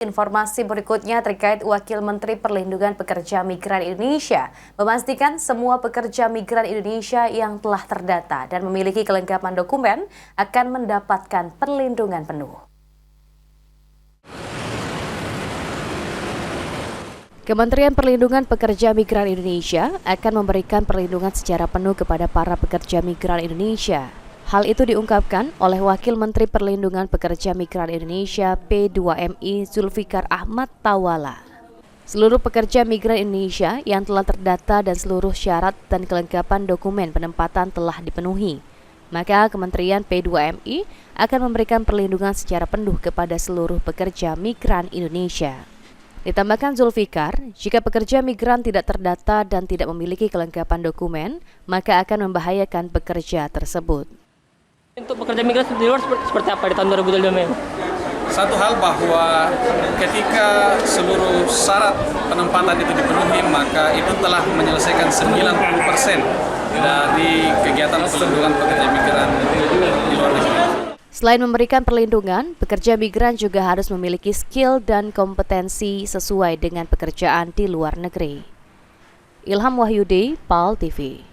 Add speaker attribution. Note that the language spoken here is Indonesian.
Speaker 1: Informasi berikutnya terkait Wakil Menteri Perlindungan Pekerja Migran Indonesia memastikan semua pekerja migran Indonesia yang telah terdata dan memiliki kelengkapan dokumen akan mendapatkan perlindungan penuh. Kementerian Perlindungan Pekerja Migran Indonesia akan memberikan perlindungan secara penuh kepada para pekerja migran Indonesia. Hal itu diungkapkan oleh Wakil Menteri Perlindungan Pekerja Migran Indonesia P2MI Zulfikar Ahmad Tawala. Seluruh pekerja migran Indonesia yang telah terdata dan seluruh syarat dan kelengkapan dokumen penempatan telah dipenuhi. Maka Kementerian P2MI akan memberikan perlindungan secara penuh kepada seluruh pekerja migran Indonesia. Ditambahkan Zulfikar, jika pekerja migran tidak terdata dan tidak memiliki kelengkapan dokumen, maka akan membahayakan pekerja tersebut.
Speaker 2: Untuk pekerja migran di luar seperti apa di tahun 2025?
Speaker 3: Satu hal bahwa ketika seluruh syarat penempatan itu dipenuhi, maka itu telah menyelesaikan 90% dari kegiatan perlindungan pekerja migran di luar negeri.
Speaker 1: Selain memberikan perlindungan, pekerja migran juga harus memiliki skill dan kompetensi sesuai dengan pekerjaan di luar negeri. Ilham Wahyudi, PAL TV.